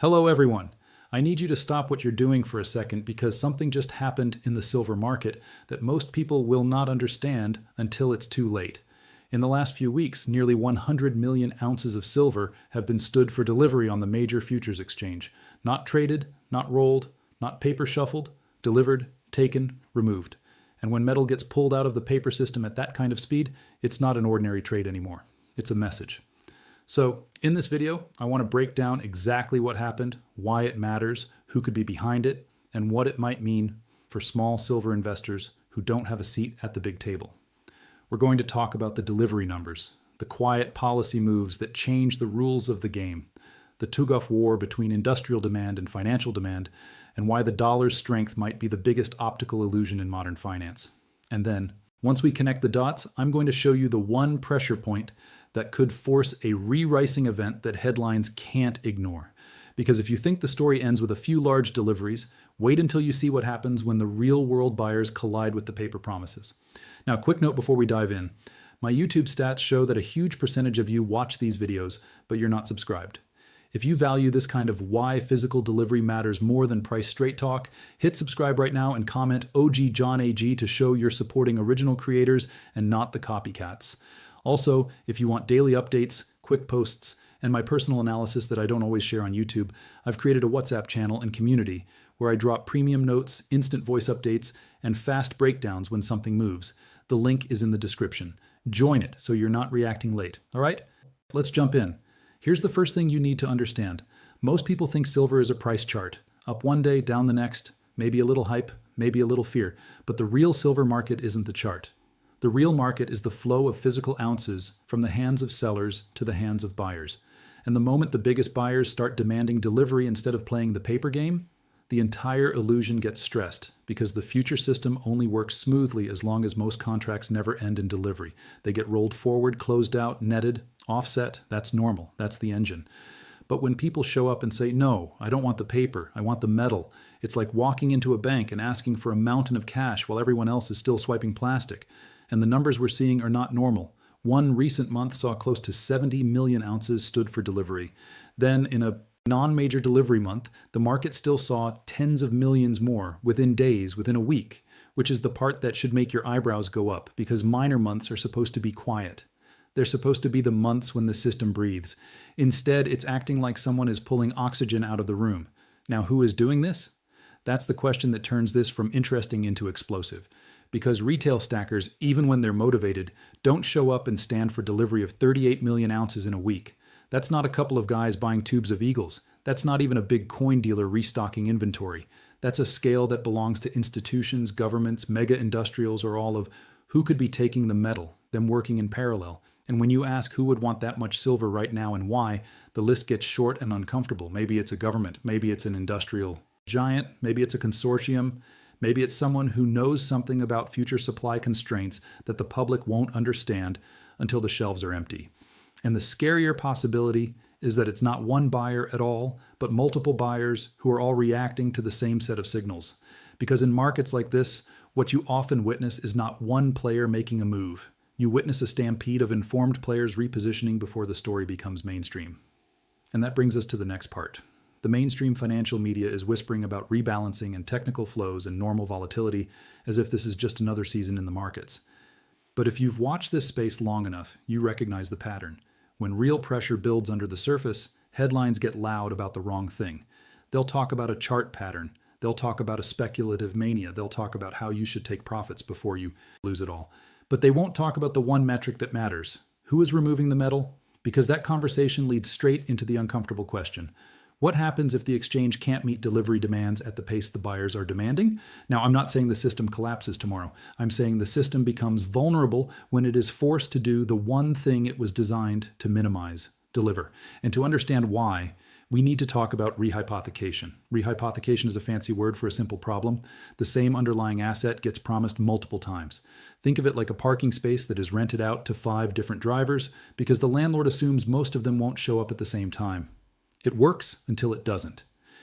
Hello everyone. I need you to stop what you're doing for a second because something just happened in the silver market that most people will not understand until it's too late. In the last few weeks, nearly 100 million ounces of silver have been stood for delivery on the major futures exchange. Not traded, not rolled, not paper shuffled, delivered, taken, removed. And when metal gets pulled out of the paper system at that kind of speed, it's not an ordinary trade anymore. It's a message. So in this video, I want to break down exactly what happened, why it matters, who could be behind it, and what it might mean for small silver investors who don't have a seat at the big table. We're going to talk about the delivery numbers, the quiet policy moves that change the rules of the game, the tug-of war between industrial demand and financial demand, and why the dollar's strength might be the biggest optical illusion in modern finance. And then, once we connect the dots, I'm going to show you the one pressure point that could force a re-rising event that headlines can't ignore. Because if you think the story ends with a few large deliveries, wait until you see what happens when the real-world buyers collide with the paper promises. Now, a quick note before we dive in. My YouTube stats show that a huge percentage of you watch these videos, but you're not subscribed. If you value this kind of why physical delivery matters more than price straight talk, hit subscribe right now and comment OG John AG to show you're supporting original creators and not the copycats. Also, if you want daily updates, quick posts, and my personal analysis that I don't always share on YouTube, I've created a WhatsApp channel and community where I drop premium notes, instant voice updates, and fast breakdowns when something moves. The link is in the description. Join it so you're not reacting late. All right? Let's jump in. Here's the first thing you need to understand. Most people think silver is a price chart. Up one day, down the next, maybe a little hype, maybe a little fear. But the real silver market isn't the chart. The real market is the flow of physical ounces from the hands of sellers to the hands of buyers. And the moment the biggest buyers start demanding delivery instead of playing the paper game, the entire illusion gets stressed because the future system only works smoothly as long as most contracts never end in delivery. They get rolled forward, closed out, netted, offset. That's normal. That's the engine. But when people show up and say, no, I don't want the paper, I want the metal, it's like walking into a bank and asking for a mountain of cash while everyone else is still swiping plastic. And the numbers we're seeing are not normal. One recent month saw close to 70 million ounces stood for delivery. Then in a non-major delivery month, the market still saw tens of millions more within days, within a week, which is the part that should make your eyebrows go up because minor months are supposed to be quiet. They're supposed to be the months when the system breathes. Instead, it's acting like someone is pulling oxygen out of the room. Now, who is doing this? That's the question that turns this from interesting into explosive. Because retail stackers, even when they're motivated, don't show up and stand for delivery of 38 million ounces in a week. That's not a couple of guys buying tubes of Eagles. That's not even a big coin dealer restocking inventory. That's a scale that belongs to institutions, governments, mega industrials, or all of who could be taking the metal, them working in parallel. And when you ask who would want that much silver right now and why, the list gets short and uncomfortable. Maybe it's a government, maybe it's an industrial giant, maybe it's a consortium. Maybe it's someone who knows something about future supply constraints that the public won't understand until the shelves are empty. And the scarier possibility is that it's not one buyer at all, but multiple buyers who are all reacting to the same set of signals. Because in markets like this, what you often witness is not one player making a move. You witness a stampede of informed players repositioning before the story becomes mainstream. And that brings us to the next part. The mainstream financial media is whispering about rebalancing and technical flows and normal volatility as if this is just another season in the markets. But if you've watched this space long enough, you recognize the pattern. When real pressure builds under the surface, headlines get loud about the wrong thing. They'll talk about a chart pattern. They'll talk about a speculative mania. They'll talk about how you should take profits before you lose it all. But they won't talk about the one metric that matters. Who is removing the metal? Because that conversation leads straight into the uncomfortable question. What happens if the exchange can't meet delivery demands at the pace the buyers are demanding? Now, I'm not saying the system collapses tomorrow. I'm saying the system becomes vulnerable when it is forced to do the one thing it was designed to minimize, deliver. And to understand why, we need to talk about rehypothecation. Rehypothecation is a fancy word for a simple problem. The same underlying asset gets promised multiple times. Think of it like a parking space that is rented out to 5 different drivers because the landlord assumes most of them won't show up at the same time. It works until it doesn't.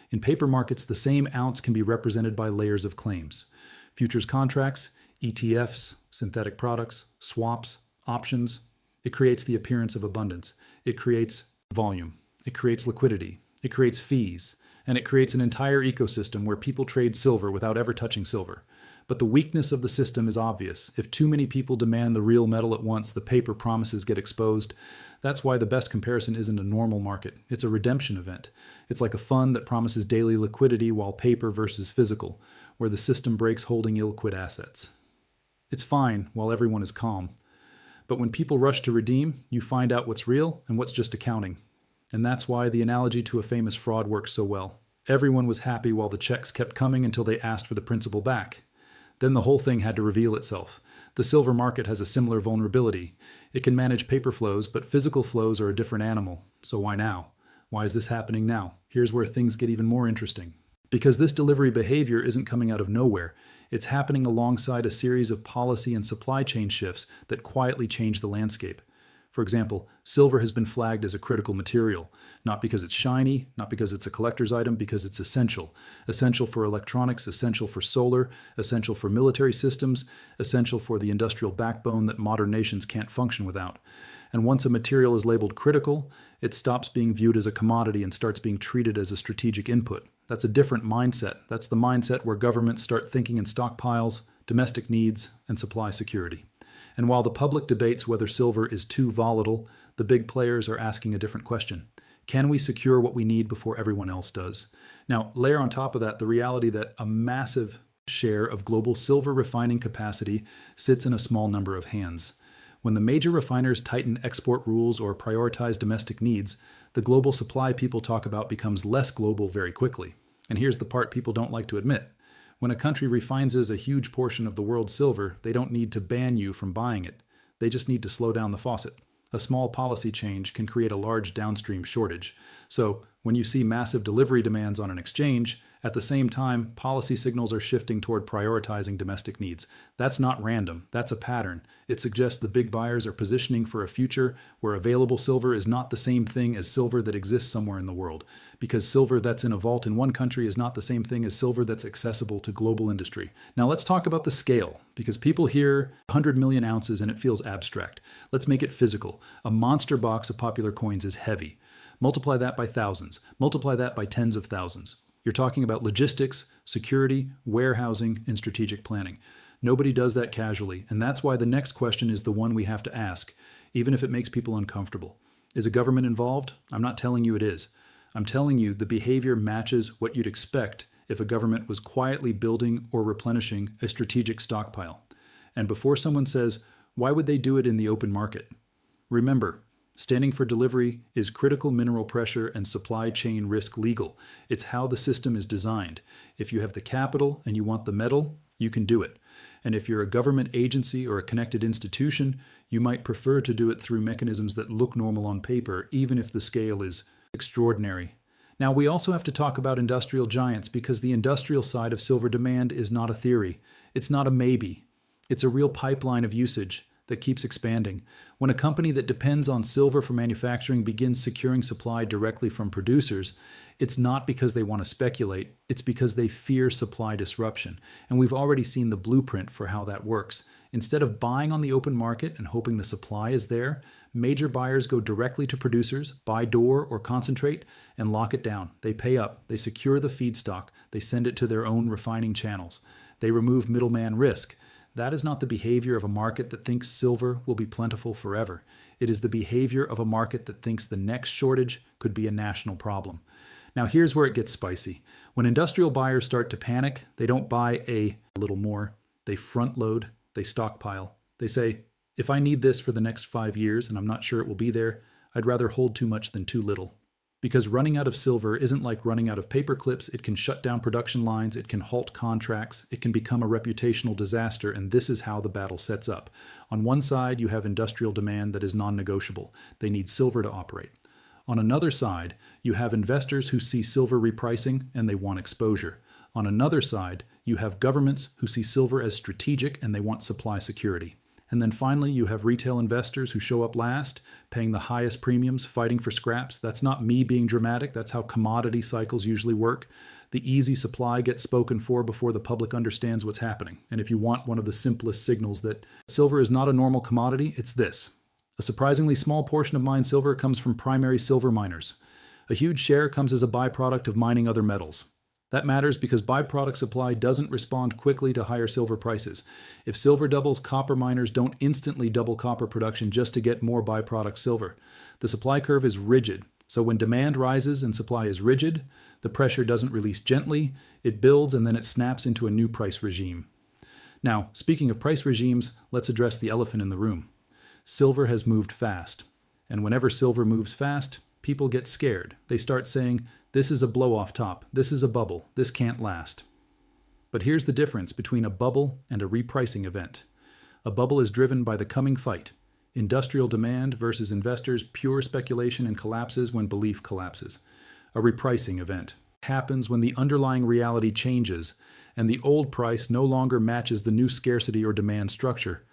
In paper markets, the same ounce can be represented by layers of claims. Futures contracts, ETFs, synthetic products, swaps, options. It creates the appearance of abundance. It creates volume. It creates liquidity. It creates fees, and it creates an entire ecosystem where people trade silver without ever touching silver. But the weakness of the system is obvious. If too many people demand the real metal at once, the paper promises get exposed. That's why the best comparison isn't a normal market. It's a redemption event. It's like a fund that promises daily liquidity while paper versus physical, where the system breaks holding illiquid assets. It's fine while everyone is calm. But when people rush to redeem, you find out what's real and what's just accounting. And that's why the analogy to a famous fraud works so well. Everyone was happy while the checks kept coming until they asked for the principal back. Then the whole thing had to reveal itself. The silver market has a similar vulnerability. It can manage paper flows, but physical flows are a different animal. So why now? Why is this happening now? Here's where things get even more interesting. Because this delivery behavior isn't coming out of nowhere. It's happening alongside a series of policy and supply chain shifts that quietly change the landscape. For example, silver has been flagged as a critical material, not because it's shiny, not because it's a collector's item, because it's essential. Essential for electronics, essential for solar, essential for military systems, essential for the industrial backbone that modern nations can't function without. And once a material is labeled critical, it stops being viewed as a commodity and starts being treated as a strategic input. That's a different mindset. That's the mindset where governments start thinking in stockpiles, domestic needs, and supply security. And while the public debates whether silver is too volatile, the big players are asking a different question. Can we secure what we need before everyone else does? Now, layer on top of that the reality that a massive share of global silver refining capacity sits in a small number of hands. When the major refiners tighten export rules or prioritize domestic needs, the global supply people talk about becomes less global very quickly. And here's the part people don't like to admit. When a country refines a huge portion of the world's silver, they don't need to ban you from buying it. They just need to slow down the faucet. A small policy change can create a large downstream shortage. So when you see massive delivery demands on an exchange, at the same time, policy signals are shifting toward prioritizing domestic needs. That's not random. That's a pattern. It suggests the big buyers are positioning for a future where available silver is not the same thing as silver that exists somewhere in the world. Because silver that's in a vault in one country is not the same thing as silver that's accessible to global industry. Now let's talk about the scale, because people hear 100 million ounces and it feels abstract. Let's make it physical. A monster box of popular coins is heavy. Multiply that by thousands. Multiply that by tens of thousands. You're talking about logistics, security, warehousing, and strategic planning. Nobody does that casually, and that's why the next question is the one we have to ask, even if it makes people uncomfortable. Is a government involved? I'm not telling you it is. I'm telling you the behavior matches what you'd expect if a government was quietly building or replenishing a strategic stockpile. And before someone says, why would they do it in the open market? Remember, standing for delivery is critical mineral pressure and supply chain risk legal. It's how the system is designed. If you have the capital and you want the metal, you can do it. And if you're a government agency or a connected institution, you might prefer to do it through mechanisms that look normal on paper, even if the scale is extraordinary. Now, we also have to talk about industrial giants because the industrial side of silver demand is not a theory. It's not a maybe. It's a real pipeline of usage that keeps expanding. When a company that depends on silver for manufacturing begins securing supply directly from producers, it's not because they want to speculate, it's because they fear supply disruption. And we've already seen the blueprint for how that works. Instead of buying on the open market and hoping the supply is there, major buyers go directly to producers, buy door or concentrate, and lock it down. They pay up, they secure the feedstock, they send it to their own refining channels. They remove middleman risk. That is not the behavior of a market that thinks silver will be plentiful forever. It is the behavior of a market that thinks the next shortage could be a national problem. Now here's where it gets spicy. When industrial buyers start to panic, they don't buy a little more. They front load, they stockpile. They say, if I need this for the next 5 years and I'm not sure it will be there, I'd rather hold too much than too little. Because running out of silver isn't like running out of paper clips. It can shut down production lines, it can halt contracts, it can become a reputational disaster, and this is how the battle sets up. On one side, you have industrial demand that is non-negotiable. They need silver to operate. On another side, you have investors who see silver repricing and they want exposure. On another side, you have governments who see silver as strategic and they want supply security. And then finally, you have retail investors who show up last, paying the highest premiums, fighting for scraps. That's not me being dramatic. That's how commodity cycles usually work. The easy supply gets spoken for before the public understands what's happening. And if you want one of the simplest signals that silver is not a normal commodity, it's this. A surprisingly small portion of mined silver comes from primary silver miners. A huge share comes as a byproduct of mining other metals. That matters because byproduct supply doesn't respond quickly to higher silver prices. If silver doubles, copper miners don't instantly double copper production just to get more byproduct silver. The supply curve is rigid, so when demand rises and supply is rigid, the pressure doesn't release gently, it builds and then it snaps into a new price regime. Now, speaking of price regimes, let's address the elephant in the room. Silver has moved fast, and whenever silver moves fast, people get scared. They start saying, this is a blow-off top, this is a bubble, this can't last. But here's the difference between a bubble and a repricing event. A bubble is driven by the coming fight. Industrial demand versus investors' pure speculation and collapses when belief collapses. A repricing event happens when the underlying reality changes and the old price no longer matches the new scarcity or demand structure.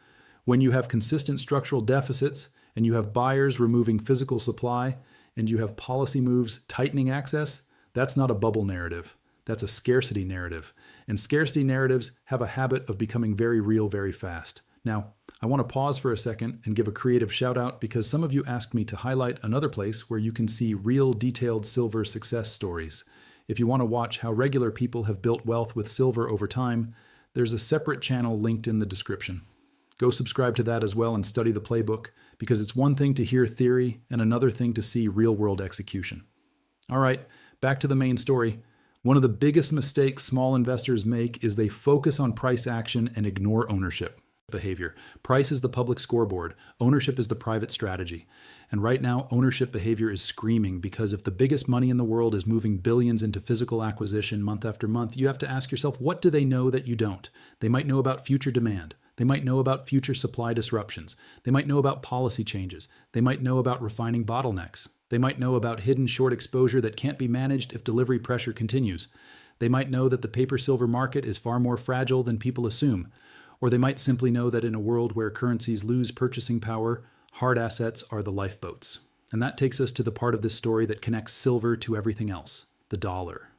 When you have consistent structural deficits and you have buyers removing physical supply and you have policy moves tightening access, that's not a bubble narrative. That's a scarcity narrative. And scarcity narratives have a habit of becoming very real very fast. Now, I want to pause for a second and give a creative shout out because some of you asked me to highlight another place where you can see real detailed silver success stories. If you want to watch how regular people have built wealth with silver over time, there's a separate channel linked in the description. Go subscribe to that as well and study the playbook because it's one thing to hear theory and another thing to see real-world execution. All right, back to the main story. One of the biggest mistakes small investors make is they focus on price action and ignore ownership behavior. Price is the public scoreboard. Ownership is the private strategy. And right now, ownership behavior is screaming because if the biggest money in the world is moving billions into physical acquisition month after month, you have to ask yourself, what do they know that you don't? They might know about future demand. They might know about future supply disruptions. They might know about policy changes. They might know about refining bottlenecks. They might know about hidden short exposure that can't be managed if delivery pressure continues. They might know that the paper-silver market is far more fragile than people assume. Or they might simply know that in a world where currencies lose purchasing power, hard assets are the lifeboats. And that takes us to the part of this story that connects silver to everything else, the dollar.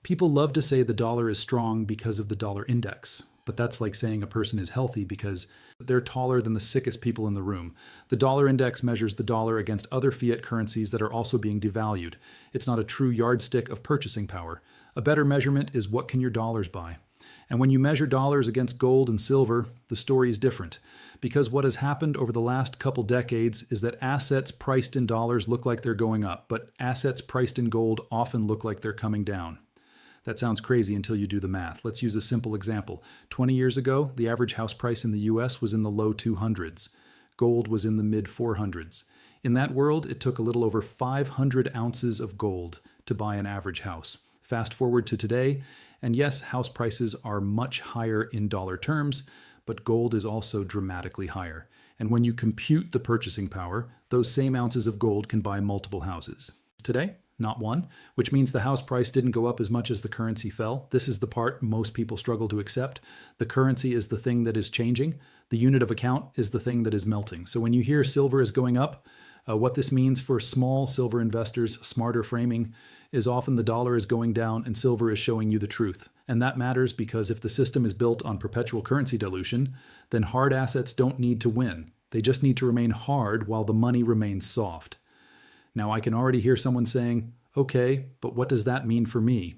People love to say the dollar is strong because of the dollar index, but that's like saying a person is healthy because they're taller than the sickest people in the room. The dollar index measures the dollar against other fiat currencies that are also being devalued. It's not a true yardstick of purchasing power. A better measurement is what can your dollars buy? And when you measure dollars against gold and silver, the story is different. Because what has happened over the last couple decades is that assets priced in dollars look like they're going up, but assets priced in gold often look like they're coming down. That sounds crazy until you do the math. Let's use a simple example. 20 years ago, the average house price in the US was in the low 200s. Gold was in the mid 400s. In that world, it took a little over 500 ounces of gold to buy an average house. Fast forward to today, and yes, house prices are much higher in dollar terms, but gold is also dramatically higher. And when you compute the purchasing power, those same ounces of gold can buy multiple houses. Today, not one, which means the house price didn't go up as much as the currency fell. This is the part most people struggle to accept. The currency is the thing that is changing. The unit of account is the thing that is melting. So when you hear silver is going up, what this means for small silver investors, smarter framing, is often the dollar is going down and silver is showing you the truth. And that matters because if the system is built on perpetual currency dilution, then hard assets don't need to win. They just need to remain hard while the money remains soft. Now I can already hear someone saying, okay, but what does that mean for me?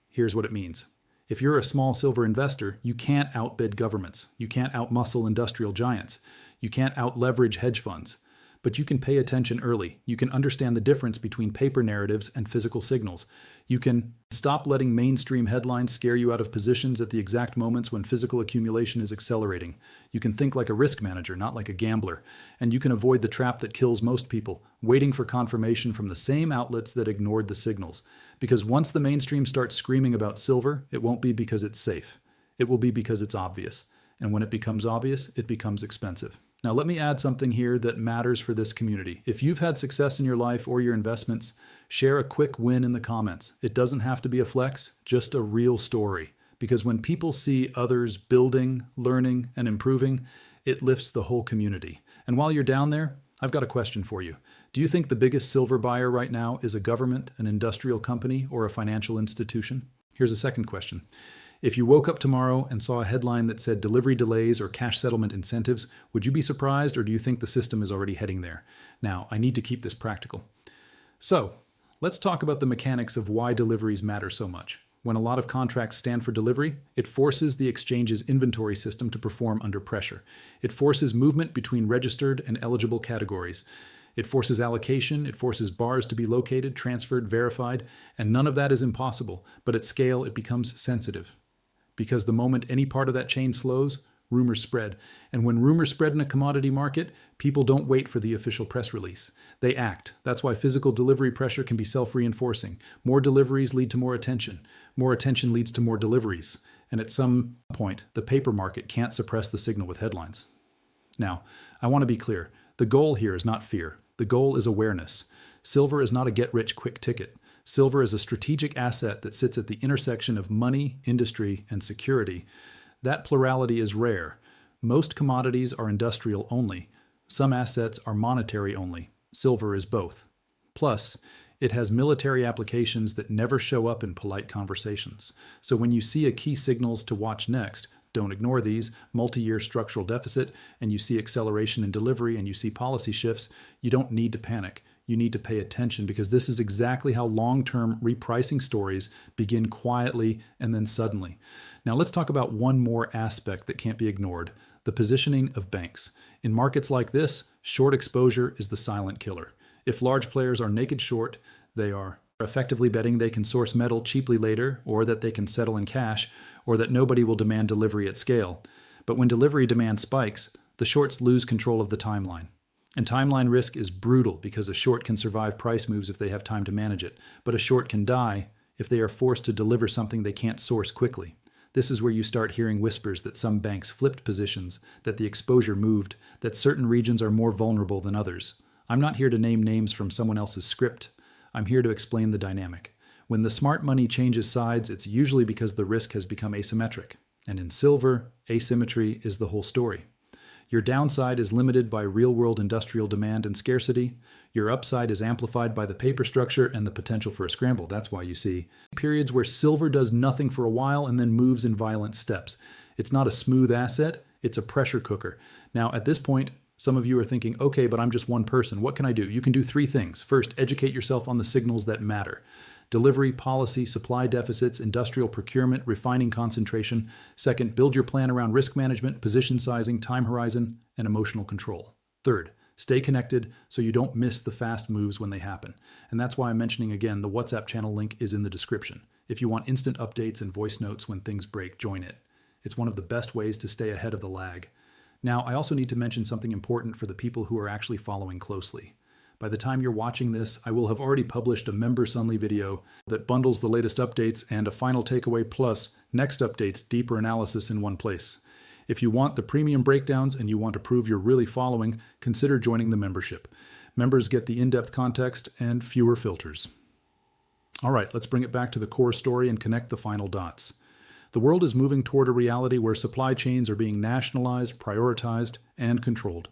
Here's what it means. If you're a small silver investor, you can't outbid governments. You can't outmuscle industrial giants. You can't outleverage hedge funds. But you can pay attention early. You can understand the difference between paper narratives and physical signals. You can stop letting mainstream headlines scare you out of positions at the exact moments when physical accumulation is accelerating. You can think like a risk manager, not like a gambler. And you can avoid the trap that kills most people, waiting for confirmation from the same outlets that ignored the signals. Because once the mainstream starts screaming about silver, it won't be because it's safe. It will be because it's obvious. And when it becomes obvious, it becomes expensive. Now, let me add something here that matters for this community. If you've had success in your life or your investments, share a quick win in the comments. It doesn't have to be a flex, just a real story. Because when people see others building, learning, and improving, it lifts the whole community. And while you're down there, I've got a question for you. Do you think the biggest silver buyer right now is a government, an industrial company, or a financial institution? Here's a second question. If you woke up tomorrow and saw a headline that said delivery delays or cash settlement incentives, would you be surprised or do you think the system is already heading there? Now, I need to keep this practical. So, Let's talk about the mechanics of why deliveries matter so much. When a lot of contracts stand for delivery, it forces the exchange's inventory system to perform under pressure. It forces movement between registered and eligible categories. It forces allocation, it forces bars to be located, transferred, verified, and none of that is impossible, but at scale it becomes sensitive. Because the moment any part of that chain slows, rumors spread. And when rumors spread in a commodity market, people don't wait for the official press release. They act. That's why physical delivery pressure can be self-reinforcing. More deliveries lead to more attention. More attention leads to more deliveries. And at some point, the paper market can't suppress the signal with headlines. Now, I want to be clear. The goal here is not fear. The goal is awareness. Silver is not a get-rich-quick ticket. Silver is a strategic asset that sits at the intersection of money, industry, and security. That plurality is rare. Most commodities are industrial only. Some assets are monetary only. Silver is both. Plus, it has military applications that never show up in polite conversations. So when you see a key signals to watch next, don't ignore these, multi-year structural deficit, and you see acceleration in delivery and you see policy shifts, you don't need to panic. You need to pay attention because this is exactly how long-term repricing stories begin quietly and then suddenly. Now let's talk about one more aspect that can't be ignored, the positioning of banks. In markets like this, short exposure is the silent killer. If large players are naked short, they are effectively betting they can source metal cheaply later, or that they can settle in cash, or that nobody will demand delivery at scale. But when delivery demand spikes, the shorts lose control of the timeline. And timeline risk is brutal because a short can survive price moves if they have time to manage it, but a short can die if they are forced to deliver something they can't source quickly. This is where you start hearing whispers that some banks flipped positions, that the exposure moved, that certain regions are more vulnerable than others. I'm not here to name names from someone else's script. I'm here to explain the dynamic. When the smart money changes sides, it's usually because the risk has become asymmetric. And in silver, asymmetry is the whole story. Your downside is limited by real-world industrial demand and scarcity. Your upside is amplified by the paper structure and the potential for a scramble. That's why you see periods where silver does nothing for a while and then moves in violent steps. It's not a smooth asset, it's a pressure cooker. Now, at this point, some of you are thinking, okay, but I'm just one person. What can I do? You can do three things. First, educate yourself on the signals that matter. Delivery, policy, supply deficits, industrial procurement, refining concentration. Second, build your plan around risk management, position sizing, time horizon, and emotional control. Third, stay connected so you don't miss the fast moves when they happen. And that's why I'm mentioning again, the WhatsApp channel link is in the description. If you want instant updates and voice notes when things break, join it. It's one of the best ways to stay ahead of the lag. Now, I also need to mention something important for the people who are actually following closely. By the time you're watching this, I will have already published a members-only video that bundles the latest updates and a final takeaway plus next updates deeper analysis in one place. If you want the premium breakdowns and you want to prove you're really following, consider joining the membership. Members get the in-depth context and fewer filters. All right, let's bring it back to the core story and connect the final dots. The world is moving toward a reality where supply chains are being nationalized, prioritized, and controlled.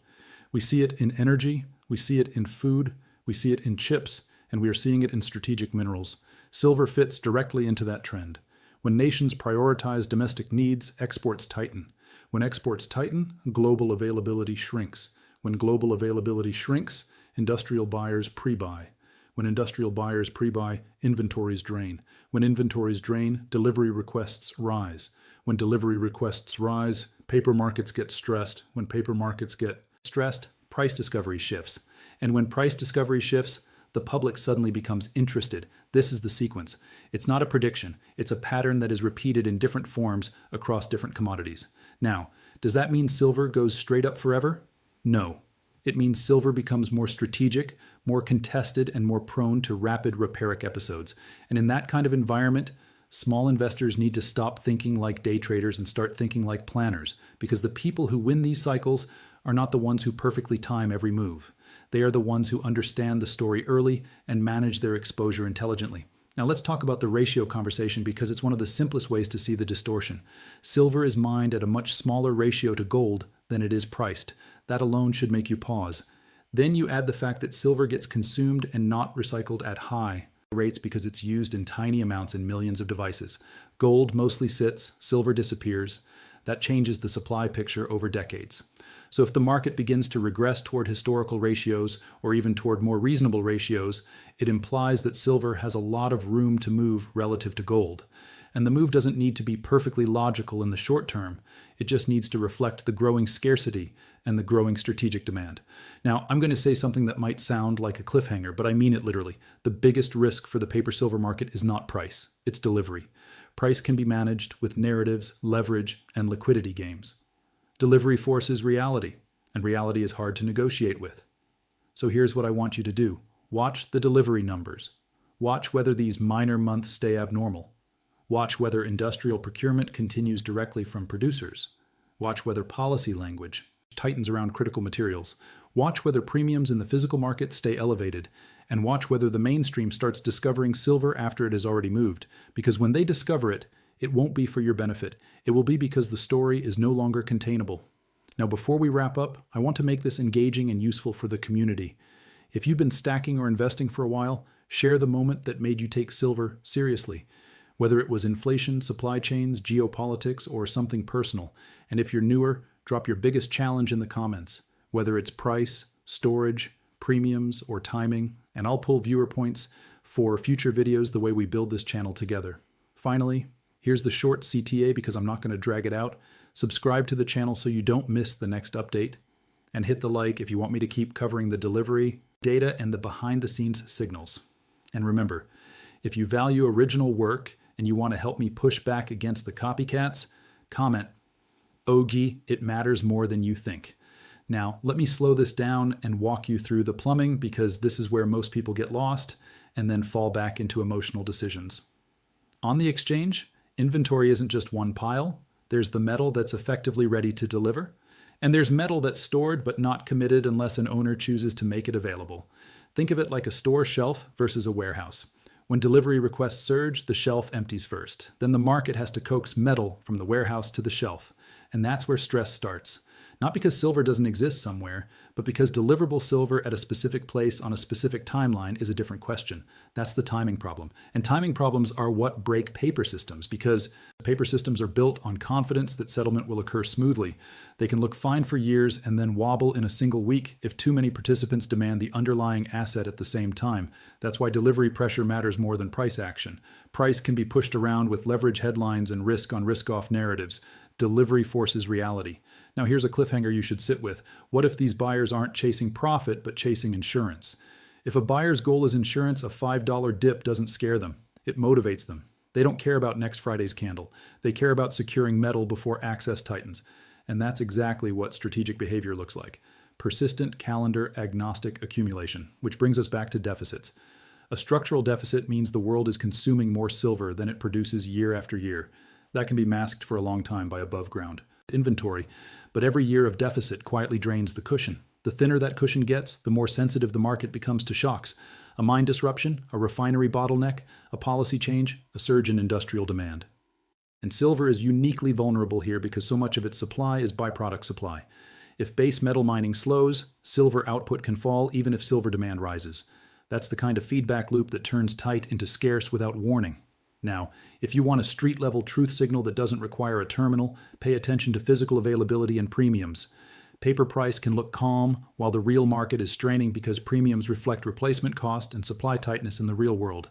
We see it in energy, we see it in food, we see it in chips, and we are seeing it in strategic minerals. Silver fits directly into that trend. When nations prioritize domestic needs, exports tighten. When exports tighten, global availability shrinks. When global availability shrinks, industrial buyers pre-buy. When industrial buyers pre-buy, inventories drain. When inventories drain, delivery requests rise. When delivery requests rise, paper markets get stressed. When paper markets get stressed, price discovery shifts. And when price discovery shifts, the public suddenly becomes interested. This is the sequence. It's not a prediction. It's a pattern that is repeated in different forms across different commodities. Now, does that mean silver goes straight up forever? No. It means silver becomes more strategic, more contested, and more prone to rapid reperic episodes. And in that kind of environment, small investors need to stop thinking like day traders and start thinking like planners, because the people who win these cycles are not the ones who perfectly time every move. They are the ones who understand the story early and manage their exposure intelligently. Now let's talk about the ratio conversation because it's one of the simplest ways to see the distortion. Silver is mined at a much smaller ratio to gold than it is priced. That alone should make you pause. Then you add the fact that silver gets consumed and not recycled at high rates because it's used in tiny amounts in millions of devices. Gold mostly sits, silver disappears. That changes the supply picture over decades. So if the market begins to regress toward historical ratios or even toward more reasonable ratios, it implies that silver has a lot of room to move relative to gold. And the move doesn't need to be perfectly logical in the short term. It just needs to reflect the growing scarcity and the growing strategic demand. Now, I'm going to say something that might sound like a cliffhanger, but I mean it literally. The biggest risk for the paper silver market is not price, it's delivery. Price can be managed with narratives, leverage, and liquidity games. Delivery forces reality, and reality is hard to negotiate with. So here's what I want you to do. Watch the delivery numbers. Watch whether these minor months stay abnormal. Watch whether industrial procurement continues directly from producers. Watch whether policy language tightens around critical materials. Watch whether premiums in the physical market stay elevated. And watch whether the mainstream starts discovering silver after it has already moved. Because when they discover it, it won't be for your benefit. It will be because the story is no longer containable. Now, before we wrap up, I want to make this engaging and useful for the community. If you've been stacking or investing for a while, share the moment that made you take silver seriously. Whether it was inflation, supply chains, geopolitics, or something personal. And if you're newer, drop your biggest challenge in the comments, whether it's price, storage, premiums, or timing, and I'll pull viewer points for future videos the way we build this channel together. Finally, here's the short CTA because I'm not going to drag it out. Subscribe to the channel so you don't miss the next update, and hit the like if you want me to keep covering the delivery, data, and the behind-the-scenes signals. And remember, if you value original work and you want to help me push back against the copycats, comment, "Ogie, it matters more than you think." Now, let me slow this down and walk you through the plumbing because this is where most people get lost and then fall back into emotional decisions. On the exchange, inventory isn't just one pile. There's the metal that's effectively ready to deliver, and there's metal that's stored but not committed unless an owner chooses to make it available. Think of it like a store shelf versus a warehouse. When delivery requests surge, the shelf empties first. Then the market has to coax metal from the warehouse to the shelf. And that's where stress starts. Not because silver doesn't exist somewhere, but because deliverable silver at a specific place on a specific timeline is a different question. That's the timing problem. And timing problems are what break paper systems, because paper systems are built on confidence that settlement will occur smoothly. They can look fine for years and then wobble in a single week if too many participants demand the underlying asset at the same time. That's why delivery pressure matters more than price action. Price can be pushed around with leverage headlines and risk on risk-off narratives. Delivery forces reality. Now here's a cliffhanger you should sit with. What if these buyers aren't chasing profit, but chasing insurance? If a buyer's goal is insurance, a $5 dip doesn't scare them. It motivates them. They don't care about next Friday's candle. They care about securing metal before access tightens. And that's exactly what strategic behavior looks like. Persistent calendar agnostic accumulation, which brings us back to deficits. A structural deficit means the world is consuming more silver than it produces year after year. That can be masked for a long time by above ground inventory, but every year of deficit quietly drains the cushion. The thinner that cushion gets, the more sensitive the market becomes to shocks. A mine disruption, a refinery bottleneck, a policy change, a surge in industrial demand. And silver is uniquely vulnerable here because so much of its supply is byproduct supply. If base metal mining slows, silver output can fall even if silver demand rises. That's the kind of feedback loop that turns tight into scarce without warning. Now, if you want a street-level truth signal that doesn't require a terminal, pay attention to physical availability and premiums. Paper price can look calm while the real market is straining because premiums reflect replacement cost and supply tightness in the real world.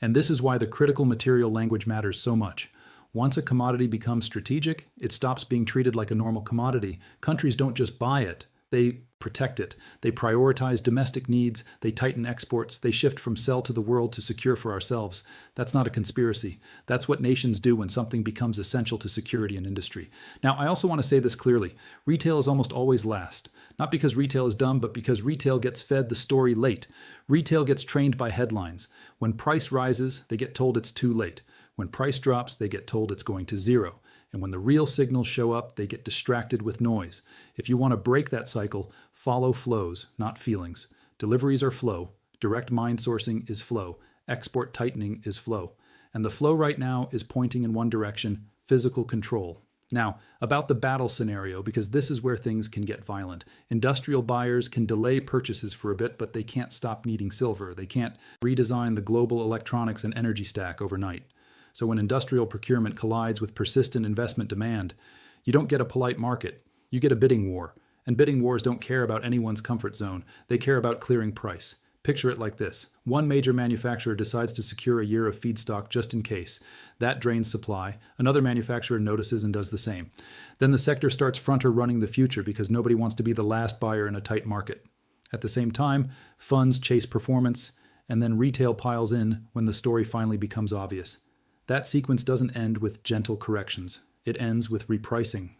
And this is why the critical material language matters so much. Once a commodity becomes strategic, it stops being treated like a normal commodity. Countries don't just buy it, they protect it. They prioritize domestic needs, they tighten exports, they shift from sell to the world to secure for ourselves. That's not a conspiracy. That's what nations do when something becomes essential to security and industry. Now, I also want to say this clearly. Retail is almost always last. Not because retail is dumb, but because retail gets fed the story late. Retail gets trained by headlines. When price rises, they get told it's too late. When price drops, they get told it's going to zero. And when the real signals show up, they get distracted with noise. If you want to break that cycle, follow flows, not feelings. Deliveries are flow. Direct mine sourcing is flow. Export tightening is flow. And the flow right now is pointing in one direction, physical control. Now, about the battle scenario, because this is where things can get violent. Industrial buyers can delay purchases for a bit, but they can't stop needing silver. They can't redesign the global electronics and energy stack overnight. So when industrial procurement collides with persistent investment demand, You don't get a polite market. You get a bidding war. And bidding wars don't care about anyone's comfort zone. They care about clearing price. Picture it like this. One major manufacturer decides to secure a year of feedstock just in case. That drains supply. Another manufacturer notices and does the same. Then the sector starts running the future because nobody wants to be the last buyer in a tight market. At the same time, funds chase performance, and then retail piles in when the story finally becomes obvious. That sequence doesn't end with gentle corrections. It ends with repricing.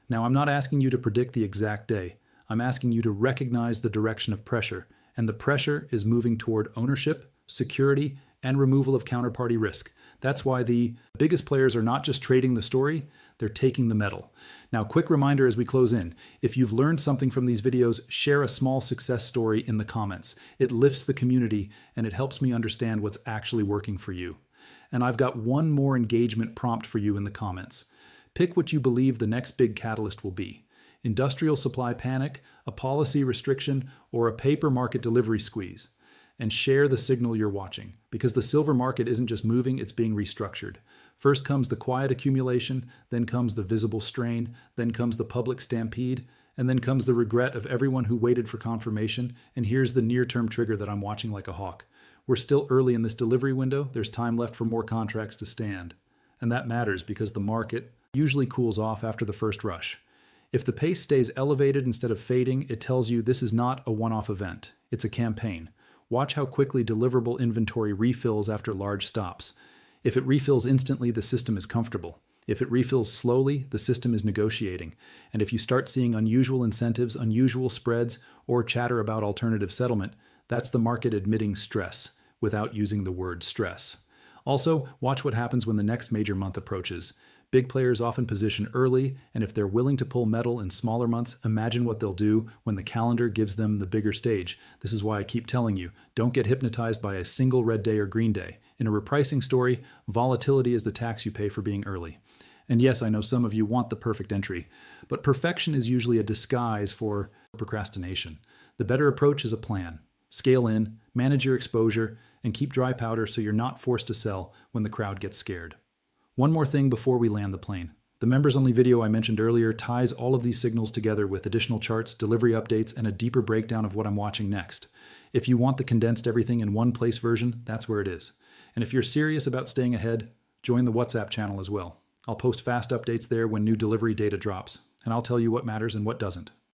Now, I'm not asking you to predict the exact day. I'm asking you to recognize the direction of pressure, and the pressure is moving toward ownership, security, and removal of counterparty risk. That's why the biggest players are not just trading the story, they're taking the metal. Now, quick reminder as we close in. If you've learned something from these videos, share a small success story in the comments. It lifts the community, and it helps me understand what's actually working for you. And I've got one more engagement prompt for you in the comments. Pick what you believe the next big catalyst will be. Industrial supply panic, a policy restriction, or a paper market delivery squeeze. And share the signal you're watching, because the silver market isn't just moving, it's being restructured. First comes the quiet accumulation, then comes the visible strain, then comes the public stampede, and then comes the regret of everyone who waited for confirmation, and here's the near-term trigger that I'm watching like a hawk. We're still early in this delivery window, there's time left for more contracts to stand. And that matters because the market usually cools off after the first rush. If the pace stays elevated instead of fading, it tells you this is not a one-off event. It's a campaign. Watch how quickly deliverable inventory refills after large stops. If it refills instantly, the system is comfortable. If it refills slowly, the system is negotiating. And if you start seeing unusual incentives, unusual spreads, or chatter about alternative settlement, that's the market admitting stress without using the word stress. Also, watch what happens when the next major month approaches. Big players often position early, and if they're willing to pull metal in smaller months, imagine what they'll do when the calendar gives them the bigger stage. This is why I keep telling you, don't get hypnotized by a single red day or green day. In a repricing story, volatility is the tax you pay for being early. And yes, I know some of you want the perfect entry, but perfection is usually a disguise for procrastination. The better approach is a plan. Scale in, manage your exposure, and keep dry powder so you're not forced to sell when the crowd gets scared. One more thing before we land the plane. The members-only video I mentioned earlier ties all of these signals together with additional charts, delivery updates, and a deeper breakdown of what I'm watching next. If you want the condensed everything in one place version, that's where it is. And if you're serious about staying ahead, join the WhatsApp channel as well. I'll post fast updates there when new delivery data drops, and I'll tell you what matters and what doesn't.